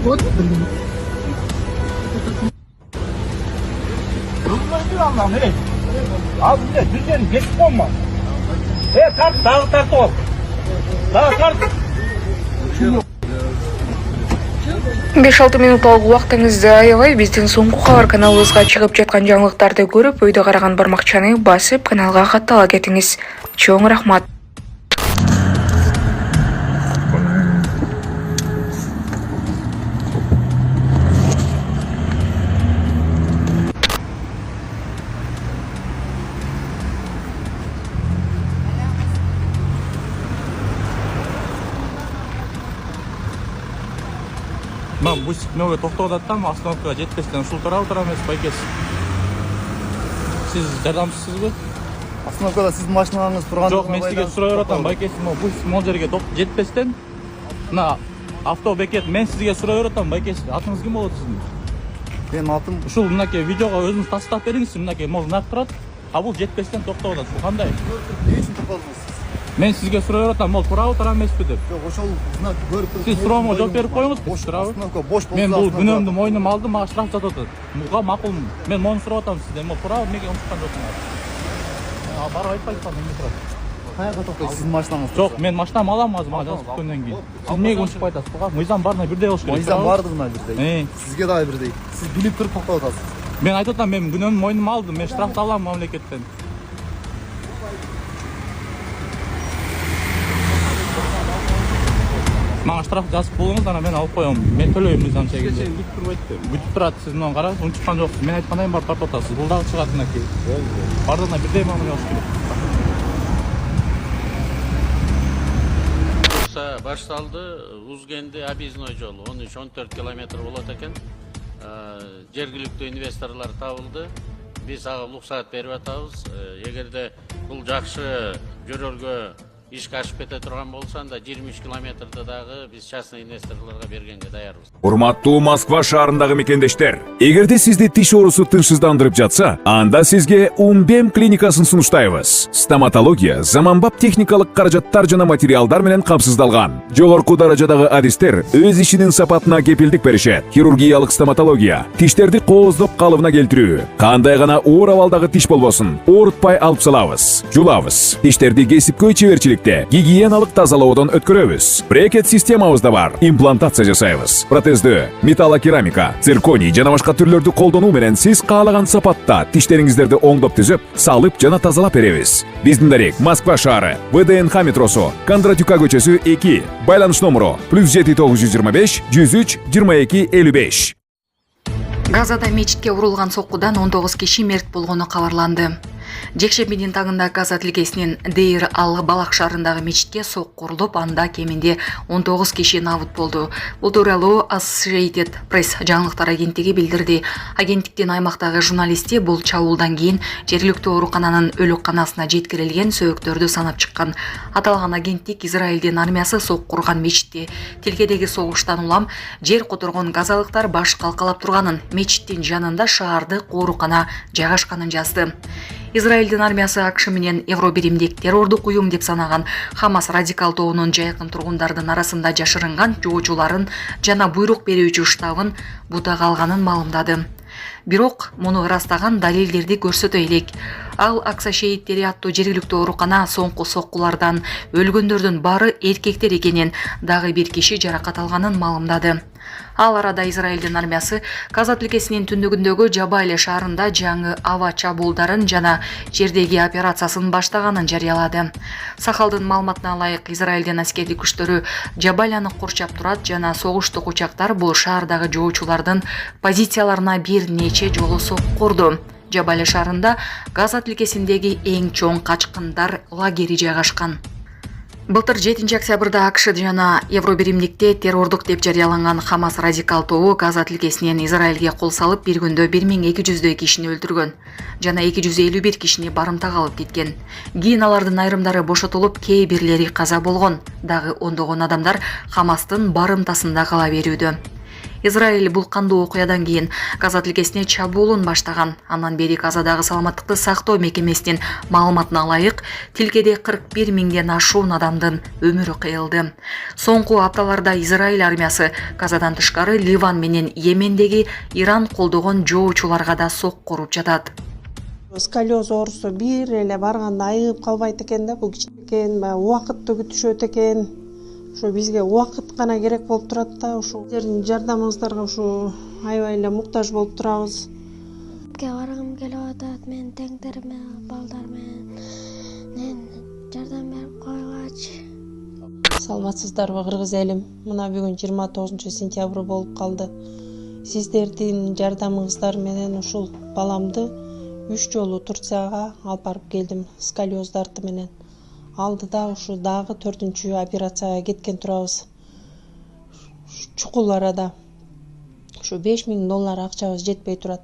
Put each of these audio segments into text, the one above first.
Вот. Al bize düzen geç olma. Tart tart ol. Tart. 5-6 минутталык убактыңызды аябай биздин соңку кабар каналыбызга чыгып жаткан жаңылыктарды көрүп, өйдө караган бармакчаны басып, каналга каттала кетиңиз. Чоң рахмат. Мен бусик мөөгө токтоп атам, остановкага жетпестен ушул тарап турам байкес. Сиз жардамчысызбы? Остановкада сиздин машиналарыңыз турган. Жок, мен сизге сурап атам, байкес, бусик могул жерге жетпестен мына автобекет мен сизге сурап атам, байкес. Атыңыз ким болот сиздин? Менин атым Ушул мынакей видеого өзүңүз тастап бериңиз, мынакей могул знак турат. А бул жетпестен токтоп атат. Бул кандай? эмне үчүн токтодуңуз? Мен сизге сурап атам, могул турабы, тура эмеспи деп. Жок, ошол знак көрүп туруп. Сиз суроомо жооп берип коюңуз, турабы? Остановка бош болсо. Мен бул күнөөмдү мойнума алдым, мага штраф жатып атат. Буга макулмун. Мен мону сурап атам сизден, могул турабы, эмнеге унуткан жоксуңар? Барып айтпайсыздар, эмне турат? Каяка токтойсуз? Сиздин машинаңыз. Жок, мен машинамды алам азыр, мага жазып түшкөндөн кийин. Сиз эмнеге унчукпай атасыз? Буга мыйзам баарына бирдей болуш керек. Мыйзам бардыгына бирдей. Сизге Сизге дагы бирдей. Сиз билип туруп токтоп атасыз. мен айтып атам, мен күнөөмдү мойнума алдым, мен штрафты алам мамлекеттен. Мага штраф жазып болуңуз, ана мен алып коем. Мен төлөйм мыйзам чегинде. Бүтүп турат, сиз мунун караңыз, унчуккан жоксуз. Мен айткандай барып тартып атасыз. Бул дагы чыгат мынакей. Бардыгына бирдей мамиле болуш керек. Башталды Узгенди объездной жолу 13-14 километр болот экен. Жергиликтүү инвесторлор табылды. Биз ага уруксат берип атабыз. Эгерде бул жакшы жөрөлгө ишке ашып кете турган болсо, анда 23 километрди дагы биз частный инвесторлорго бергенге даярбыз. Урматтуу Москва шаарындагы мекендештер, эгерде сизди тиш оорусу тынчсыздандырып жатса, анда сизге Умбем клиникасын сунуштайбыз. Стоматология заманбап техникалык каражаттар жана материалдар менен камсыздалган. Жогорку даражадагы адистер өз ишинин сапатына кепилдик беришет. Хирургиялык стоматология, тиштерди кооздоп калыбына келтирүү, кандай гана оор абалдагы тиш болбосун, оорутпай алып салабыз, жулабыз. Тиштерди кесипкөй чеберчилик гигиеналык тазалоодон өткөрөбүз. Брекет системабыз да бар. Имплантация жасайбыз. Протездөө, металлокерамика, цирконий жана башка түрлөрдү колдонуу менен сиз каалаган сапатта тиштериңиздерди оңдоп түзөп, салып жана тазалап беребиз. Биздин дарек Москва шаары, ВДНХ метросу, Кондратюка көчөсү 2. Байланыш номеру +7 925 103 22 55. Газада мечитке урулган соккудан 19 киши мерт болгону кабарланды. Жекшембидин тагында Газа тилкесинин Дейр ал-Балах шаарындагы мечитке сокку урулуп, анда кеминде 19 киши набыт болду. Бул тууралуу Associated Press жаңылыктар агенттиги билдирди. Агенттиктин аймактагы журналисти бул чабуулдан кийин жергиликтүү оорукананын өлүкканасына жеткирилген сөөгүттөрдү санап чыккан. Аталган агенттик Израилдин армиясы сокку урган мечитти тилкедеги согуштан улам жер которгон газалыктар баш калкалап турганын, мечиттин жанында шаардык оорукана жайгашканын жазды. Израилдин армиясы АКШ менен Евробиримдик террордук уюм деп санаган Хамас радикал тобунун жайкын тургундардын арасында жашырынган жоочуларын жана буйрук берүүчү штабын бутага алганын маалымдады. Бирок муну ырастаган далилдерди көрсөтө элек. Ал Акса шейиттери аттуу жергиликтүү оорукана соңку соккулардан өлгөндөрдүн баары эркектер экенин, дагы бир киши жаракат алганын маалымдады. Ал арада Израилдин армиясы Газа тилкесинин түндүгүндөгү Жабайле шаарында жаңы аба чабуулдарын жана жердеги операциясын баштаганын жарыялады. Сахалдын маалыматына ылайык, Израилдин аскердик күчтөрү Жабайляны курчап турат жана согуштук учактар бул шаардагы жоочулардын позицияларына бир нече жолу сокку урду. Жабайле шаарында Газа тилкесиндеги эң чоң качкындар лагери жайгашкан. Былтыр 7 октябрда АКШ жана Евробиримдикте террордук деп жарыяланган Хамас радикал тобу Газа тилкесинен Израилге кол салып, бир күндө 1200 кишини өлтүргөн жана 251 кишини барымтага алып кеткен. Кийин алардын айрымдары бошотулуп, кээ бирлери каза болгон. Дагы ондогон адамдар Хамастын барымтасында кала берүүдө. Израиль бул кандуу окуядан кийин Газа тилкесине чабуулун баштаган. Андан бери Газадагы саламаттыкты сактоо мекемесинин маалыматына ылайык, тилкеде 41 миңден ашуун адамдын өмүрү кыйылды. Соңку апталарда Израиль армиясы Газадан тышкары Ливан менен Йемендеги Иран колдогон жоочуларга да сокку уруп жатат. Сколиоз оорусу бир эле барганда айыгып калбайт экен да, бул кичинекей убакытты күтүшөт экен. Ушу бизге убакыт гана керек болуп турат да, ушу сиздердин жардамыңыздарга ушу аябай эле муктаж болуп турабыз. Баргым келип атат, мен теңдериме, балдар менен жардам берип койгачы. Саламатсыздарбы кыргыз элим? Мына бүгүн 29 сентябрь болуп калды. Сиздердин жардамыңыздар менен ушул баламды 3 жолу Турцияга алып барып келдим, сколиоздарды менен. Алдыда ушу дагы 4-чү операцияга кеткен турабыз. Чукул арада ушу $5.000 акчабыз жетпей турат.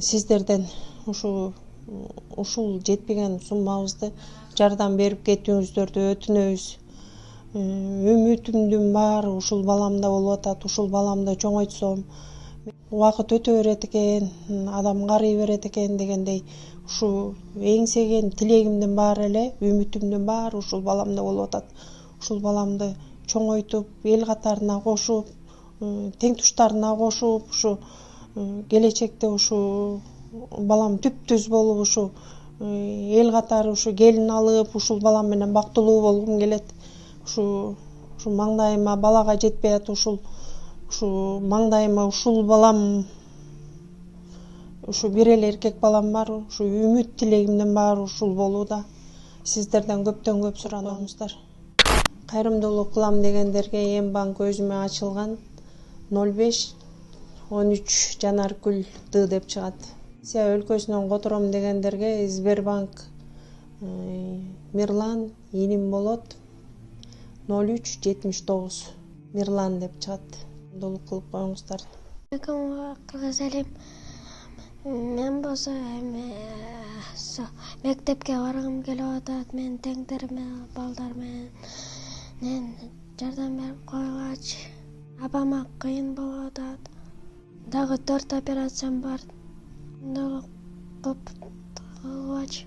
Сиздерден ушул жетпеген суммабызды жардам берип кетүүңүздөрдү өтүнөбүз. Үмүтүмдүн баары ушул баламда болуп атат. Ушул баламды чоңойтсом, убакыт өтө берет экен, адам карый берет экен дегендей, ушу эңсеген тилегимдин баары эле, үмүтүмдүн баары ушул баламда болуп атат. Ушул баламды чоңойтуп, эл катарына кошуп, тең туштарына кошуп, ушу келечекте ушу балам түптүз болуп, ушу эл катары ушу келин алып, ушул балам менен бактылуу болгум келет. Ушу маңдайыма балага жетпей атат, ушу маңдайыма ушул балам, ушу бир эле эркек балам бар, ушу үмүт тилегимдин баары ушул болууда. Сиздерден көптөн көп сураныңыздар. Кайрымдуулук кылам дегендерге эм банк өзүмө ачылган 05-13 Жанаргүл Д деп чыгат. Россия өлкөсүнөн котором дегендерге Сбербанк Мирлан иним болот 03-79 Мирлан деп чыгат. Долук кылып коюңуздар. Кыргыз элим, мен болсо мектепке баргым келип атат, мен теңдериме, балдар менен жардам берип койгачы. Апама кыйын болуп атат. Дагы 4 операциям бар. Долук кылып кылгачы.